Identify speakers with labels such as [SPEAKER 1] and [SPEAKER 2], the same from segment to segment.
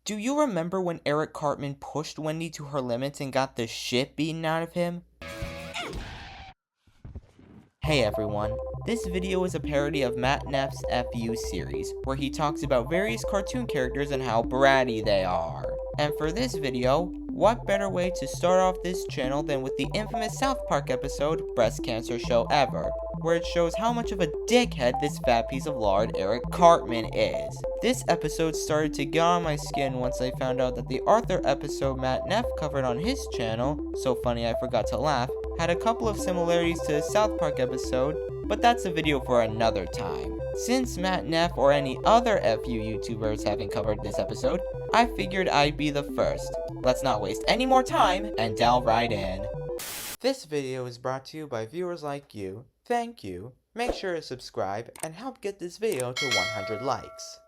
[SPEAKER 1] Do you remember when Eric Cartman pushed Wendy to her limits and got the shit beaten out of him? Hey everyone, this video is a parody of Matt Neff's FU series, where he talks about various cartoon characters and how bratty they are. And for this video, what better way to start off this channel than with the infamous South Park episode, Breast Cancer Show Ever, where it shows how much of a dickhead this fat piece of lard Eric Cartman is. This episode started to get on my skin once I found out that the Arthur episode Matt Neff covered on his channel, So Funny I Forgot to Laugh, had a couple of similarities to the South Park episode, but that's a video for another time. Since Matt Neff or any other FU YouTubers haven't covered this episode, I figured I'd be the first. Let's not waste any more time and delve right in. This video is brought to you by viewers like you. Thank you. Make sure to subscribe and help get this video to 100 likes.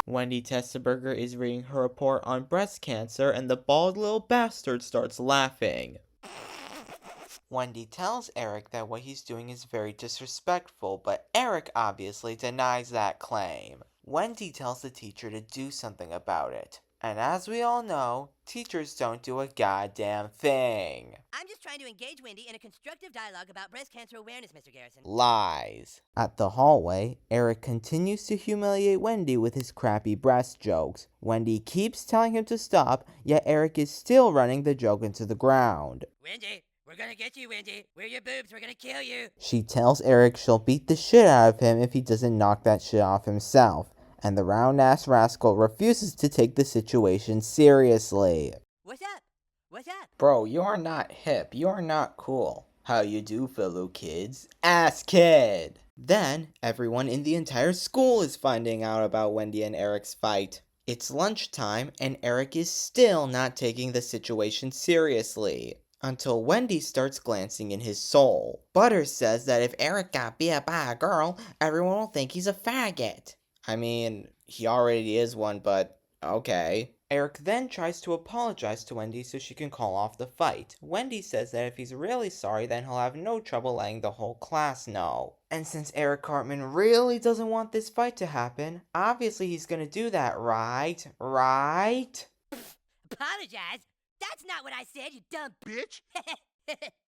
[SPEAKER 1] Wendy Testaburger is reading her report on breast cancer and the bald little bastard starts laughing. Wendy tells Eric that what he's doing is very disrespectful, but Eric obviously denies that claim. Wendy tells the teacher to do something about it. And as we all know, teachers don't do a goddamn thing.
[SPEAKER 2] I'm just trying to engage Wendy in a constructive dialogue about breast cancer awareness, Mr. Garrison.
[SPEAKER 1] Lies. At the hallway, Eric continues to humiliate Wendy with his crappy breast jokes. Wendy keeps telling him to stop, yet Eric is still running the joke into the ground.
[SPEAKER 2] Wendy, we're gonna get you, Wendy. We're your boobs, we're gonna kill you.
[SPEAKER 1] She tells Eric she'll beat the shit out of him if he doesn't knock that shit off himself. And the round-ass rascal refuses to take the situation seriously.
[SPEAKER 2] What's up? What's up?
[SPEAKER 1] Bro, you're not hip. You're not cool. How you do, fellow kids? Ass kid! Then, everyone in the entire school is finding out about Wendy and Eric's fight. It's lunchtime, and Eric is still not taking the situation seriously. Until Wendy starts glancing in his soul. Butter says that if Eric got beat by a girl, everyone will think he's a faggot. I mean, he already is one, but okay. Eric then tries to apologize to Wendy so she can call off the fight. Wendy says that if he's really sorry, then he'll have no trouble letting the whole class know. And since Eric Cartman really doesn't want this fight to happen, obviously he's gonna do that, right? Right?
[SPEAKER 2] Apologize? That's not what I said, you dumb bitch.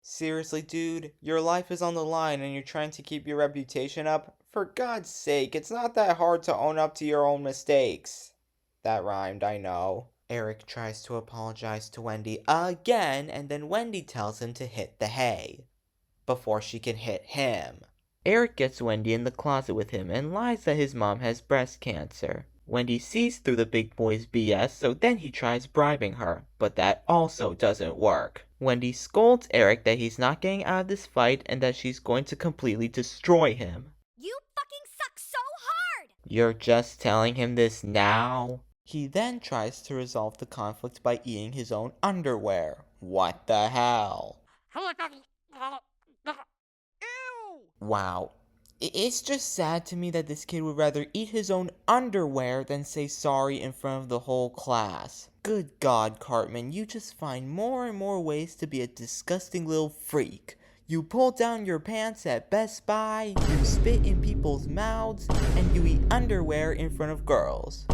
[SPEAKER 1] Seriously, dude, your life is on the line and you're trying to keep your reputation up? For God's sake, it's not that hard to own up to your own mistakes. That rhymed, I know. Eric tries to apologize to Wendy again, and then Wendy tells him to hit the hay before she can hit him. Eric gets Wendy in the closet with him and lies that his mom has breast cancer. Wendy sees through the big boy's BS, so then he tries bribing her, but that also doesn't work. Wendy scolds Eric that he's not getting out of this fight and that she's going to completely destroy him.
[SPEAKER 2] You fucking suck so hard!
[SPEAKER 1] You're just telling him this now? He then tries to resolve the conflict by eating his own underwear. What the hell?
[SPEAKER 2] Ew!
[SPEAKER 1] Wow. It's just sad to me that this kid would rather eat his own underwear than say sorry in front of the whole class. Good God, Cartman, you just find more and more ways to be a disgusting little freak. You pull down your pants at Best Buy, you spit in people's mouths, and you eat underwear in front of girls.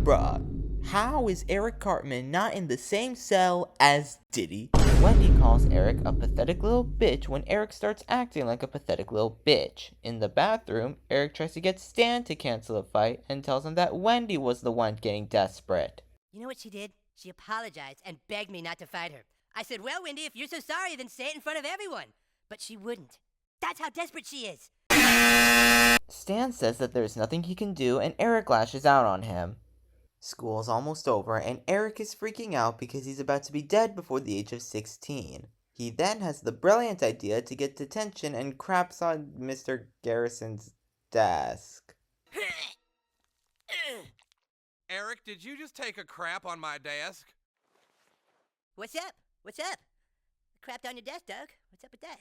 [SPEAKER 1] Bruh, how is Eric Cartman not in the same cell as Diddy? Wendy calls Eric a pathetic little bitch when Eric starts acting like a pathetic little bitch. In the bathroom, Eric tries to get Stan to cancel the fight and tells him that Wendy was the one getting desperate.
[SPEAKER 2] You know what she did? She apologized and begged me not to fight her. I said, well, Wendy, if you're so sorry, then say it in front of everyone. But she wouldn't. That's how desperate she is.
[SPEAKER 1] Stan says that there's nothing he can do and Eric lashes out on him. School's almost over and Eric is freaking out because he's about to be dead before the age of 16. He then has the brilliant idea to get detention and craps on Mr. Garrison's desk.
[SPEAKER 3] Eric, did you just take a crap on my desk?
[SPEAKER 2] What's up? What's up? Crapped on your desk, Doug. What's up with that?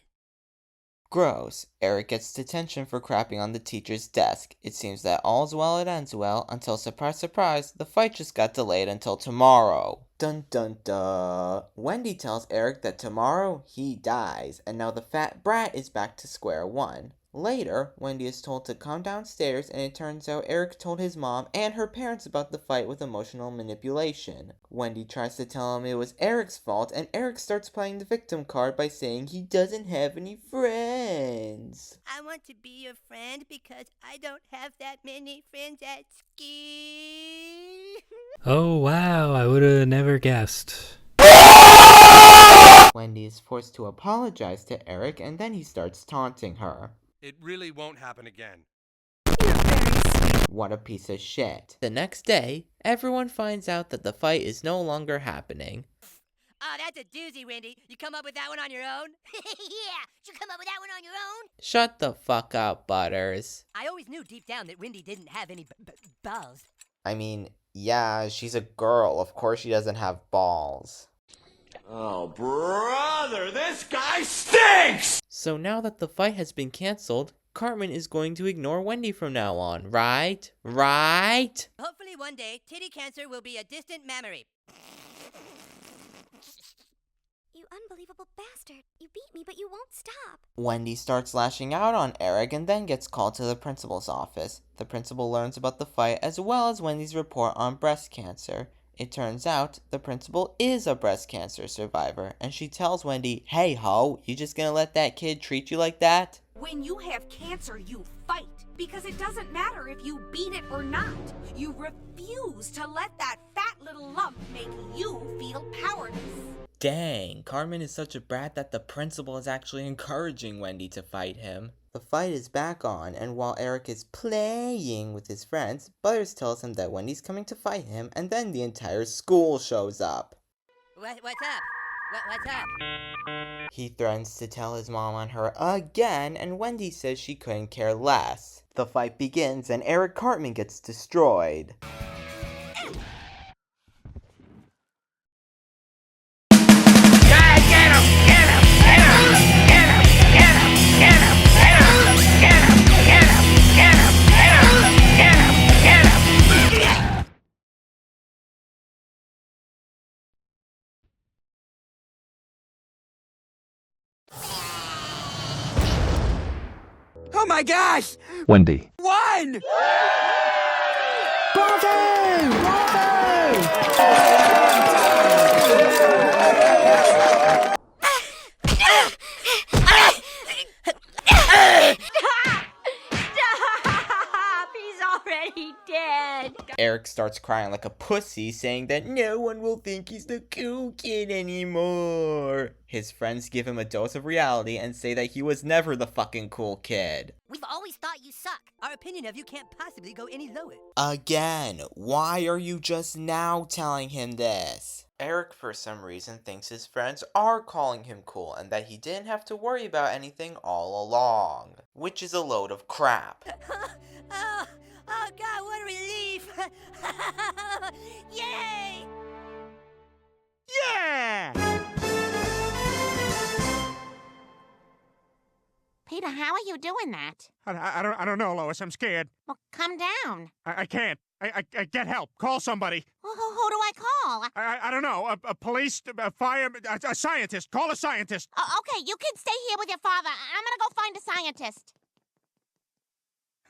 [SPEAKER 1] Gross. Eric gets detention for crapping on the teacher's desk. It seems that all's well that ends well, until surprise surprise, the fight just got delayed until tomorrow. Dun dun dun. Wendy tells Eric that tomorrow he dies, and now the fat brat is back to square one. Later, Wendy is told to come downstairs, and it turns out Eric told his mom and her parents about the fight with emotional manipulation. Wendy tries to tell him it was Eric's fault, and Eric starts playing the victim card by saying he doesn't have any friends.
[SPEAKER 2] I want to be your friend because I don't have that many friends at school.
[SPEAKER 4] Oh wow, I would have never guessed.
[SPEAKER 1] Wendy is forced to apologize to Eric, and then he starts taunting her.
[SPEAKER 3] It really won't happen again.
[SPEAKER 1] What a piece of shit. The next day, everyone finds out that the fight is no longer happening.
[SPEAKER 2] Oh, that's a doozy, Wendy. You come up with that one on your own? Yeah, you come up with that one on your own?
[SPEAKER 1] Shut the fuck up, Butters.
[SPEAKER 2] I always knew deep down that Wendy didn't have any balls.
[SPEAKER 1] I mean, yeah, she's a girl. Of course she doesn't have balls.
[SPEAKER 5] Oh, brother, this guy stinks!
[SPEAKER 1] So now that the fight has been cancelled, Cartman is going to ignore Wendy from now on, right? Right?
[SPEAKER 2] Hopefully one day, titty cancer will be a distant memory.
[SPEAKER 6] You unbelievable bastard. You beat me, but you won't stop.
[SPEAKER 1] Wendy starts lashing out on Eric and then gets called to the principal's office. The principal learns about the fight as well as Wendy's report on breast cancer. It turns out the principal is a breast cancer survivor, and she tells Wendy, "Hey ho, you just gonna let that kid treat you like that?"
[SPEAKER 7] When you have cancer, you fight. Because it doesn't matter if you beat it or not. You refuse to let that fat little lump make you feel powerless.
[SPEAKER 1] Dang, Cartman is such a brat that the principal is actually encouraging Wendy to fight him. The fight is back on, and while Eric is playing with his friends, Butters tells him that Wendy's coming to fight him, and then the entire school shows up.
[SPEAKER 2] What's up? What's up?
[SPEAKER 1] He threatens to tell his mom on her again, and Wendy says she couldn't care less. The fight begins, and Eric Cartman gets destroyed.
[SPEAKER 5] Oh my gosh!
[SPEAKER 8] Wendy.
[SPEAKER 5] One!
[SPEAKER 6] Stop! He's already dead.
[SPEAKER 1] Eric starts crying like a pussy, saying that no one will think he's the cool kid anymore. His friends give him a dose of reality and say that he was never the fucking cool kid.
[SPEAKER 2] We've always thought you suck. Our opinion of you can't possibly go any lower.
[SPEAKER 1] Again, why are you just now telling him this? Eric, for some reason, thinks his friends are calling him cool and that he didn't have to worry about anything all along, which is a load of crap.
[SPEAKER 2] Oh God, what a relief! Yay!
[SPEAKER 9] Peter, how are you doing that?
[SPEAKER 10] I don't know, Lois. I'm scared.
[SPEAKER 9] Well, come down.
[SPEAKER 10] I can't. I get help. Call somebody.
[SPEAKER 9] Well, who do I call?
[SPEAKER 10] I don't know. A police, a fire, a scientist. Call a scientist.
[SPEAKER 9] Okay, you can stay here with your father. I'm gonna go find a scientist.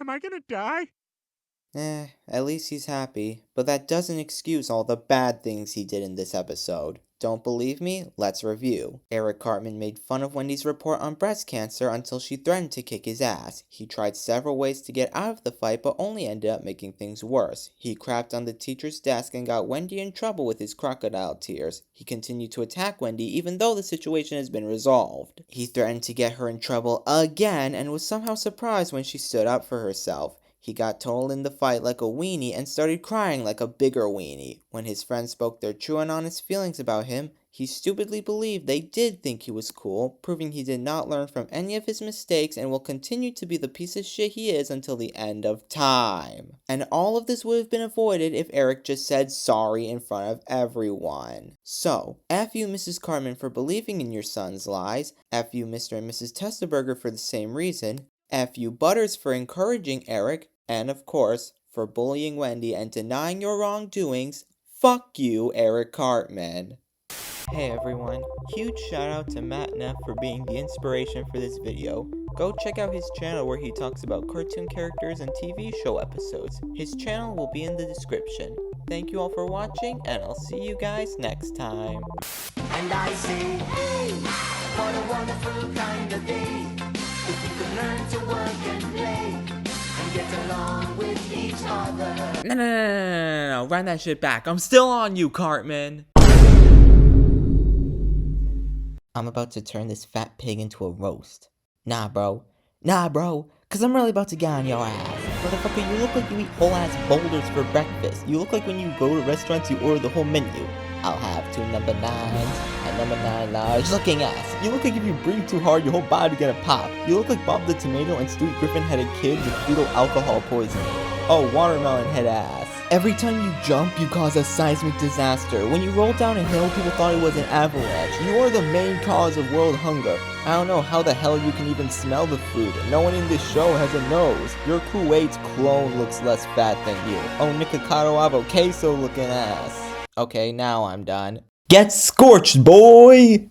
[SPEAKER 10] Am I gonna die?
[SPEAKER 1] At least he's happy. But that doesn't excuse all the bad things he did in this episode. Don't believe me? Let's review. Eric Cartman made fun of Wendy's report on breast cancer until she threatened to kick his ass. He tried several ways to get out of the fight, but only ended up making things worse. He crapped on the teacher's desk and got Wendy in trouble with his crocodile tears. He continued to attack Wendy even though the situation has been resolved. He threatened to get her in trouble again and was somehow surprised when she stood up for herself. He got totaled in the fight like a weenie and started crying like a bigger weenie. When his friends spoke their true and honest feelings about him, he stupidly believed they did think he was cool, proving he did not learn from any of his mistakes and will continue to be the piece of shit he is until the end of time. And all of this would have been avoided if Eric just said sorry in front of everyone. So, F you Mrs. Cartman for believing in your son's lies, F you Mr. and Mrs. Testaberger for the same reason, F you Butters for encouraging Eric, and of course, for bullying Wendy and denying your wrongdoings, fuck you, Eric Cartman. Hey everyone, huge shout out to Matt Neff for being the inspiration for this video. Go check out his channel where he talks about cartoon characters and TV show episodes. His channel will be in the description. Thank you all for watching, and I'll see you guys next time.
[SPEAKER 5] And I say, hey, what a wonderful kind of day. If you can learn to work and play and get along with each other.
[SPEAKER 1] No, run that shit back. I'm still on you, Cartman. I'm about to turn this fat pig into a roast. Nah, bro, cause I'm really about to get on your ass. Motherfucker, you look like you eat whole ass boulders for breakfast. You look like when you go to restaurants, you order the whole menu. I'll have 2 number 9s and number 9 large looking ass. You look like if you breathe too hard, your whole body gonna pop. You look like Bob the Tomato and Stewie Griffin had a kid with fetal alcohol poisoning. Oh, watermelon head ass. Every time you jump, you cause a seismic disaster. When you roll down a hill, people thought it was an avalanche. You are the main cause of world hunger. I don't know how the hell you can even smell the food. No one in this show has a nose. Your Kuwait's clone looks less fat than you. Oh, Nikocado Avo queso looking ass. Okay, now I'm done. Get scorched, boy!